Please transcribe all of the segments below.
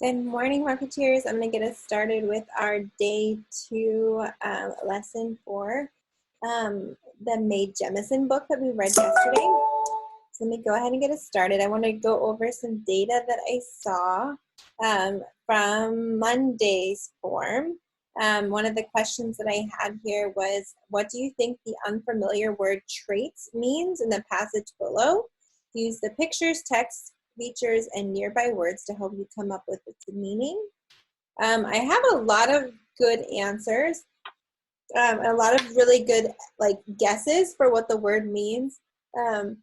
Good morning, Marketeers. I'm going to get us started with our day 2 lesson 4, the Mae Jemison book that we read yesterday. So let me go ahead and get us started. I want to go over some data that I saw from Monday's form. One of the questions that I had here was, what do you think the unfamiliar word traits means in the passage below? Use the pictures, text, features, and nearby words to help you come up with its meaning. I have a lot of good answers, a lot of really good guesses for what the word means. A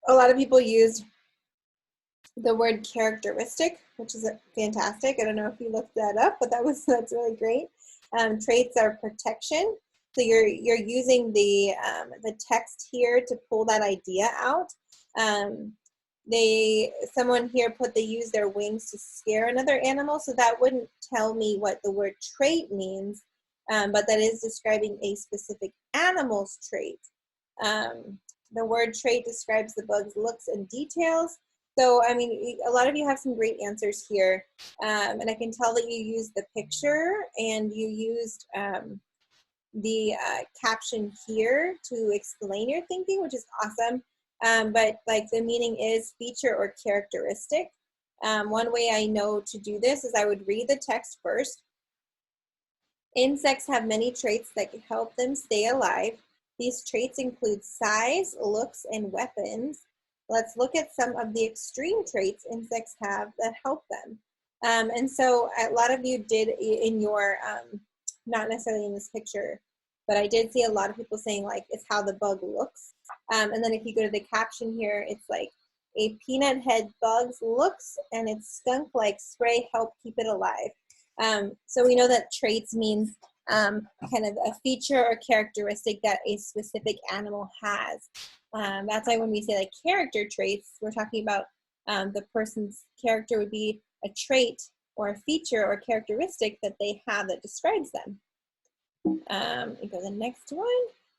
lot of people used the word characteristic, which is fantastic. I don't know if you looked that up, but that's really great. Traits are protection. So you're using the text here to pull that idea out. Someone here put they use their wings to scare another animal, so that wouldn't tell me what the word trait means, but that is describing a specific animal's trait. The word trait describes the bug's looks and details. So, I mean, a lot of you have some great answers here, and I can tell that you used the picture and you used the caption here to explain your thinking, which is awesome. But the meaning is feature or characteristic. One way I know to do this is I would read the text first. Insects have many traits that can help them stay alive. These traits include size, looks, and weapons. Let's look at some of the extreme traits insects have that help them. And so a lot of you did in your, not necessarily in this picture, but I did see a lot of people saying it's how the bug looks. And then if you go to the caption here, it's like a peanut head bug's looks and its skunk-like spray help keep it alive. So we know that traits means kind of a feature or characteristic that a specific animal has. That's why when we say character traits, we're talking about the person's character would be a trait or a feature or characteristic that they have that describes them. We go to the next one.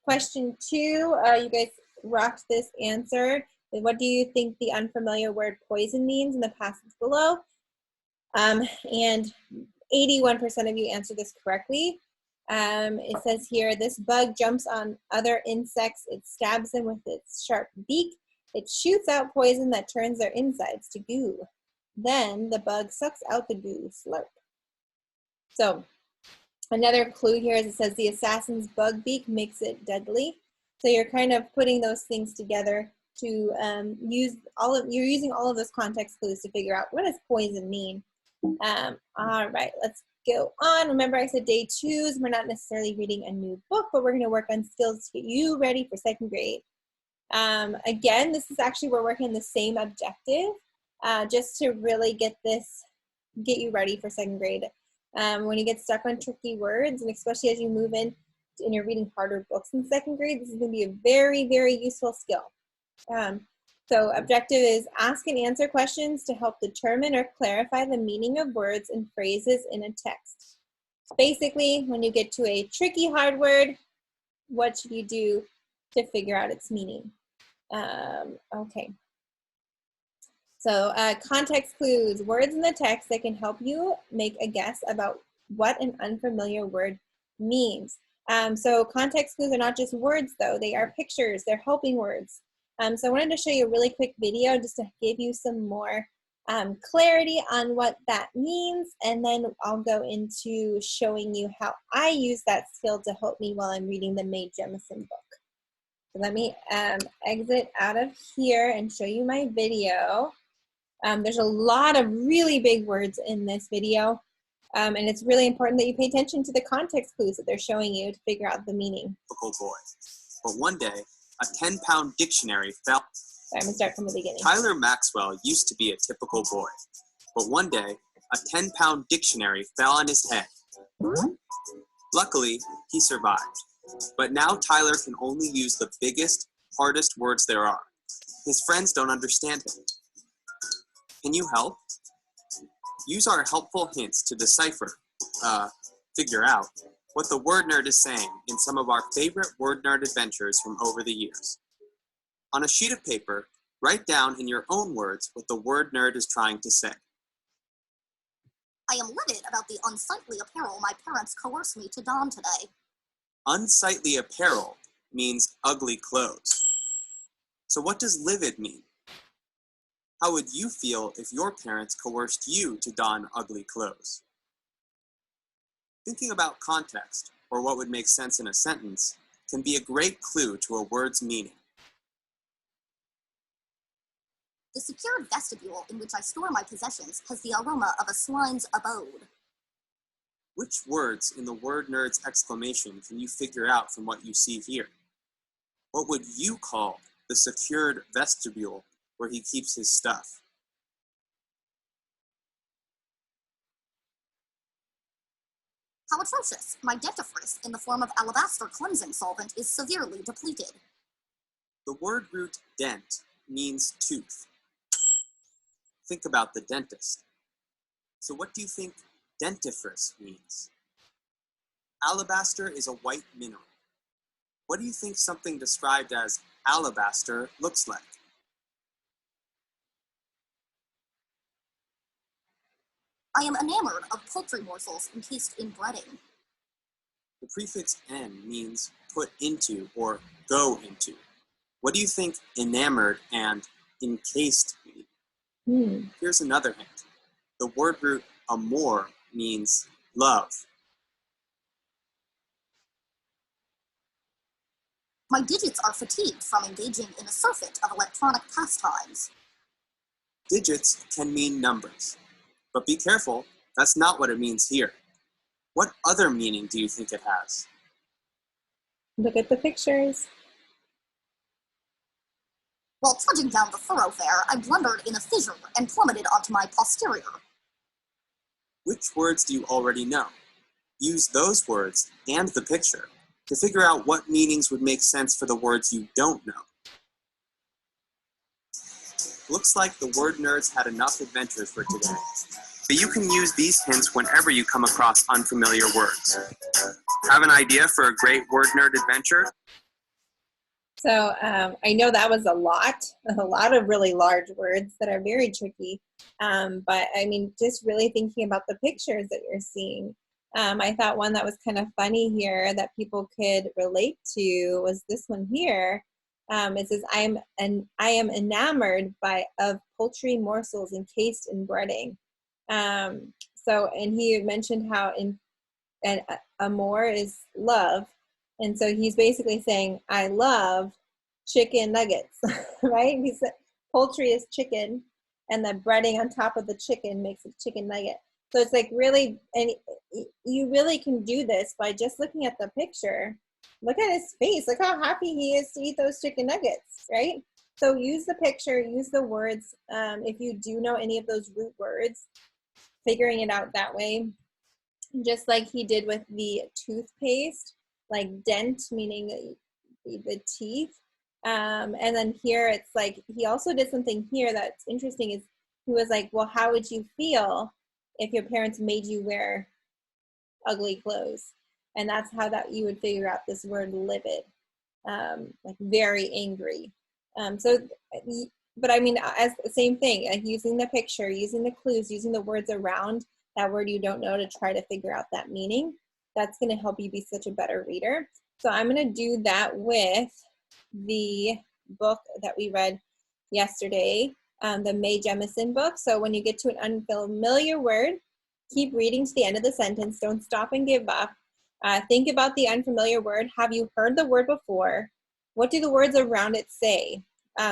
Question 2, you guys rocked this answer. What do you think the unfamiliar word poison means in the passage below? And 81% of you answered this correctly. It says here, this bug jumps on other insects. It stabs them with its sharp beak. It shoots out poison that turns their insides to goo. Then the bug sucks out the goo, slurp. So another clue here is it says the assassin's bug beak makes it deadly. So you're kind of putting those things together to you're using all of those context clues to figure out what does poison mean. All right, let's go on. Remember I said day 2s, we're not necessarily reading a new book, but we're going to work on skills to get you ready for 2nd grade. Again, this is actually, we're working the same objective, just to really get you ready for 2nd grade. When you get stuck on tricky words, and especially as you move in and you're reading harder books in 2nd grade, this is going to be a very, very useful skill. So objective is ask and answer questions to help determine or clarify the meaning of words and phrases in a text. Basically, when you get to a tricky hard word, what should you do to figure out its meaning? Okay. So context clues, words in the text that can help you make a guess about what an unfamiliar word means. So context clues are not just words though, they are pictures, they're helping words. So I wanted to show you a really quick video just to give you some more clarity on what that means, and then I'll go into showing you how I use that skill to help me while I'm reading the Mae Jemison book. So let me exit out of here and show you my video. There's a lot of really big words in this video, and it's really important that you pay attention to the context clues that they're showing you to figure out the meaning. Boy. But one day, a 10-pound dictionary fell. So I'm going to start from the beginning. Tyler Maxwell used to be a typical boy. But one day, a 10-pound dictionary fell on his head. Luckily, he survived. But now Tyler can only use the biggest, hardest words there are. His friends don't understand him. Can you help? Use our helpful hints to figure out what the Word Nerd is saying in some of our favorite Word Nerd adventures from over the years. On a sheet of paper, write down in your own words what the Word Nerd is trying to say. I am livid about the unsightly apparel my parents coerced me to don today. Unsightly apparel means ugly clothes. So what does livid mean? How would you feel if your parents coerced you to don ugly clothes? Thinking about context, or what would make sense in a sentence, can be a great clue to a word's meaning. The secured vestibule in which I store my possessions has the aroma of a swine's abode. Which words in the word nerd's exclamation can you figure out from what you see here? What would you call the secured vestibule where he keeps his stuff? How atrocious! My dentifrice in the form of alabaster cleansing solvent is severely depleted. The word root dent means tooth. Think about the dentist. So what do you think dentifrice means? Alabaster is a white mineral. What do you think something described as alabaster looks like? I am enamored of poultry morsels encased in breading. The prefix "n" means put into or go into. What do you think enamored and encased mean? Here's another hint. The word root amor means love. My digits are fatigued from engaging in a surfeit of electronic pastimes. Digits can mean numbers. But be careful, that's not what it means here. What other meaning do you think it has? Look at the pictures. While trudging down the thoroughfare, I blundered in a fissure and plummeted onto my posterior. Which words do you already know? Use those words and the picture to figure out what meanings would make sense for the words you don't know. Looks like the word nerds had enough adventures for today. But you can use these hints whenever you come across unfamiliar words. Have an idea for a great word nerd adventure? So I know that was a lot of really large words that are very tricky. But I mean, just really thinking about the pictures that you're seeing. I thought one that was kind of funny here that people could relate to was this one here. It says, I am enamored of poultry morsels encased in breading. And he mentioned how amor is love. And so he's basically saying, I love chicken nuggets, right? He said poultry is chicken, and the breading on top of the chicken makes a chicken nugget. So it's like really, and you really can do this by just looking at the picture. Look at his face. Look how happy he is to eat those chicken nuggets, right? So use the picture, use the words. If you do know any of those root words, figuring it out that way. Just like he did with the toothpaste, like dent, meaning the teeth. And then here it's like, he also did something here that's interesting is he was like, well, how would you feel if your parents made you wear ugly clothes? And that's how that you would figure out this word livid, like very angry. But I mean, as the same thing, like using the picture, using the clues, using the words around that word you don't know to try to figure out that meaning, that's going to help you be such a better reader. So I'm going to do that with the book that we read yesterday, the Mae Jemison book. So when you get to an unfamiliar word, keep reading to the end of the sentence. Don't stop and give up. Think about the unfamiliar word. Have you heard the word before? What do the words around it say?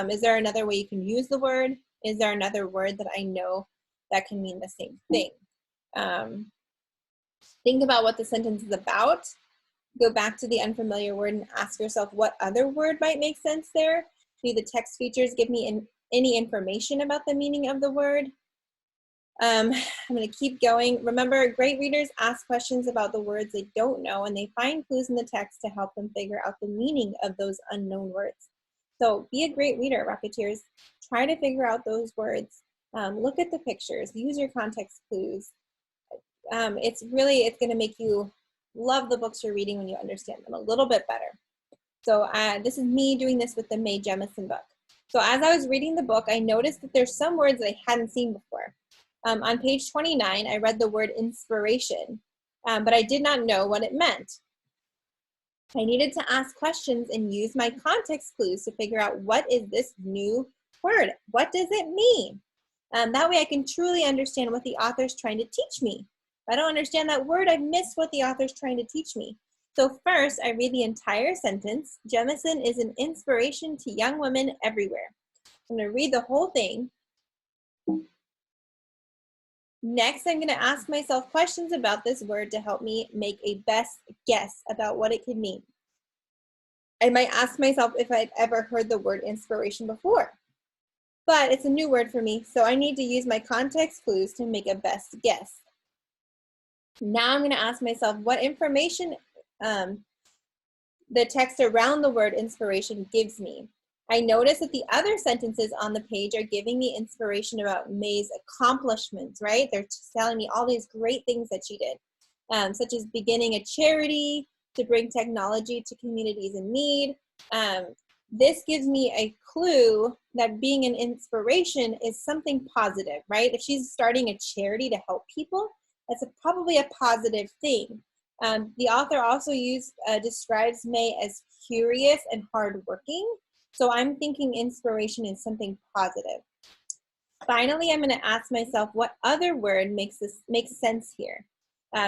Is there another way you can use the word? Is there another word that I know that can mean the same thing? Think about what the sentence is about. Go back to the unfamiliar word and ask yourself what other word might make sense there. Do the text features give me any information about the meaning of the word? I'm going to keep going. Remember, great readers ask questions about the words they don't know, and they find clues in the text to help them figure out the meaning of those unknown words. So be a great reader, Rocketeers. Try to figure out those words. Look at the pictures. Use your context clues. It's going to make you love the books you're reading when you understand them a little bit better. So this is me doing this with the Mae Jemison book. So as I was reading the book, I noticed that there's some words that I hadn't seen before. On page 29, I read the word inspiration, but I did not know what it meant. I needed to ask questions and use my context clues to figure out what is this new word? What does it mean? That way I can truly understand what the author's trying to teach me. If I don't understand that word, I've missed what the author's trying to teach me. So first, I read the entire sentence. Jemison is an inspiration to young women everywhere. I'm going to read the whole thing. Next, I'm going to ask myself questions about this word to help me make a best guess about what it could mean. I might ask myself if I've ever heard the word inspiration before, but it's a new word for me, so I need to use my context clues to make a best guess. Now I'm going to ask myself what information the text around the word inspiration gives me. I notice that the other sentences on the page are giving me inspiration about Mae's accomplishments, right? They're telling me all these great things that she did, such as beginning a charity to bring technology to communities in need. This gives me a clue that being an inspiration is something positive, right? If she's starting a charity to help people, that's probably a positive thing. The author also describes Mae as curious and hardworking. So I'm thinking inspiration is something positive. Finally, I'm going to ask myself what other word makes sense here.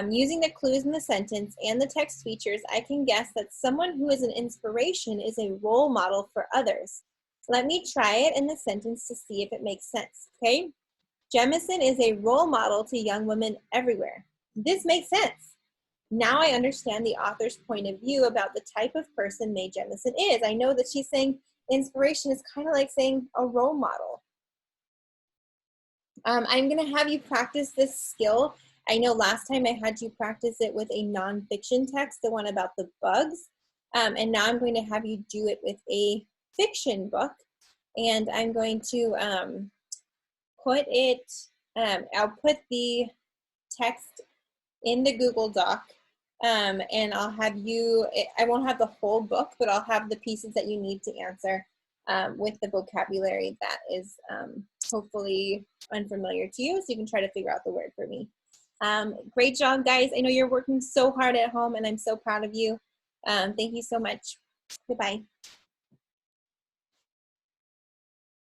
Using the clues in the sentence and the text features, I can guess that someone who is an inspiration is a role model for others. Let me try it in the sentence to see if it makes sense, okay? Jemison is a role model to young women everywhere. This makes sense. Now I understand the author's point of view about the type of person Mae Jemison is. I know that she's saying inspiration is kind of like saying a role model. I'm going to have you practice this skill. I know last time I had you practice it with a nonfiction text, the one about the bugs. And now I'm going to have you do it with a fiction book. And I'm going to I'll put the text in the Google Doc. And I'll have you, I won't have the whole book, but I'll have the pieces that you need to answer with the vocabulary that is hopefully unfamiliar to you, so you can try to figure out the word for me. Great job, guys. I know you're working so hard at home, and I'm so proud of you. Thank you so much. Goodbye.